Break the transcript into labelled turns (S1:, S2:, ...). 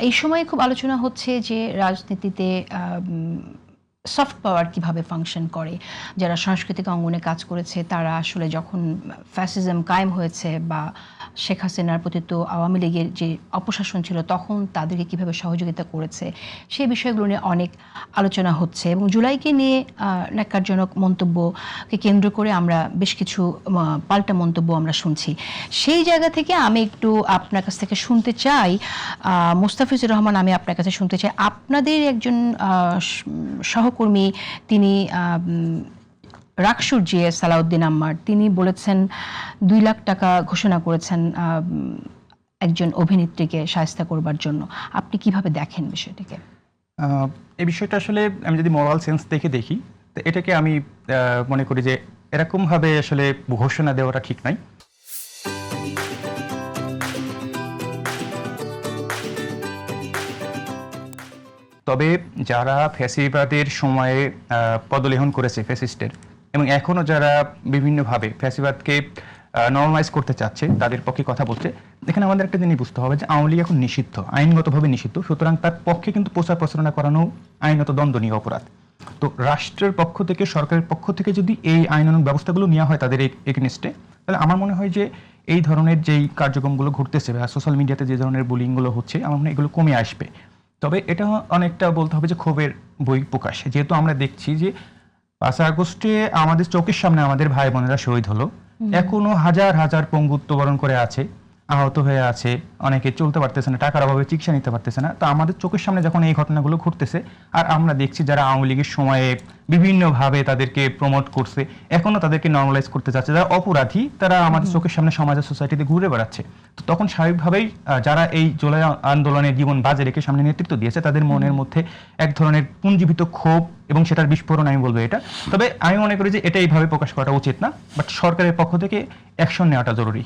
S1: এই সময়ে খুব আলোচনা হচ্ছে যে রাজনীতিতে সফট পাওয়ার কিভাবে ফাংশন করে। যারা সাংস্কৃতিক অঙ্গনে কাজ করেছে তারা আসলে যখন ফ্যাসিজম কায়েম হয়েছে বা শেখ হাসিনার প্রতি তো আওয়ামী লীগের যে অপশাসন ছিল তখন তাদেরকে কিভাবে সহযোগিতা করেছে সেই বিষয়গুলো নিয়ে অনেক আলোচনা হচ্ছে এবং জুলাইকে নিয়ে ন্যাক্কারজনক মন্তব্যকে কেন্দ্র করে আমরা বেশ কিছু পাল্টা মন্তব্য আমরা শুনছি। সেই জায়গা থেকে আমি একটু আপনার কাছ থেকে শুনতে চাই, মোস্তাফিজুর রহমান, আমি আপনার কাছে শুনতে চাই আপনাদের একজন সহকর্মী, তিনি রাকসুর জিএ সালাউদ্দিন আম্মার, তিনি বলেছেন 2 লাখ টাকা ঘোষণা করেছেন একজন অভিনেত্রীকে শায়েস্তা করবার জন্য। আপনি কিভাবে দেখেন বিষয়টিকে?
S2: এই বিষয়টা আসলে আমি যদি মোরাল সেন্স দেখে দেখি, তো এটাকে আমি মনে করি যে এরকমভাবে আসলে ঘোষণা দেওয়াটা ঠিক নাই। তবে যারা ফ্যাসিবাদের সময়ে পদলেহন করেছে ফ্যাসিস্টের, এবং এখনও যারা বিভিন্নভাবে ফ্যাসিবাদকে নর্মালাইজ করতে চাচ্ছে, তাদের পক্ষে কথা বলছে, এখানে আমাদের একটা জিনিস বুঝতে হবে যে আওয়ামী লীগ এখন নিষিদ্ধ, আইনগতভাবে নিষিদ্ধ। সুতরাং তার পক্ষে কিন্তু প্রচার প্রচারণা করানো আইনত দণ্ডনীয় অপরাধ। তো রাষ্ট্রের পক্ষ থেকে, সরকারের পক্ষ থেকে যদি এই আইনানুগ ব্যবস্থাগুলো নেওয়া হয় তাদের এগেনস্টে, তাহলে আমার মনে হয় যে এই ধরনের যেই কার্যক্রমগুলো ঘটতেছে বা সোশ্যাল মিডিয়াতে যে ধরনের বুলিংগুলো হচ্ছে, আমার মনে হয় এগুলো কমে আসবে। তবে এটা অনেকটা বলতে হবে যে ক্ষোভের বই প্রকাশ, যেহেতু আমরা দেখছি যে 5 আগস্টে আমাদের চোখের সামনে আমাদের ভাই বোনেরা শহীদ হলো, এখনো হাজার হাজার পঙ্গুত্ব বরণ করে আছে, আহত হয়ে আছে, অনেকে চলতে পারতেছে না, টাকার অভাবে চিকিৎসা নিতে পারতেছে না। তো আমাদের চোখের সামনে যখন এই ঘটনাগুলো ঘটতেছে, আর আমরা দেখছি যারা আওয়ামী লীগের সময়ে বিভিন্নভাবে তাদেরকে প্রমোট করছে, এখনো তাদেরকে নর্মালাইজ করতে যাচ্ছে, যারা অপরাধী তারা আমাদের চোখের সামনে সমাজের সোসাইটিতে ঘুরে বেড়াচ্ছে। তো তখন স্বাভাবিকভাবেই যারা এই জুলাই আন্দোলনের জীবন বাজে রেখে সামনে নেতৃত্ব দিয়েছে, তাদের মনের মধ্যে এক ধরনের পুঞ্জীভূত ক্ষোভ এবং সেটার বিস্ফোরণ, আমি বলবো এটা। তবে আমি মনে করি যে এটা এইভাবে প্রকাশ করাটা উচিত না, বাট সরকারের পক্ষ থেকে অ্যাকশন নেওয়াটা জরুরি।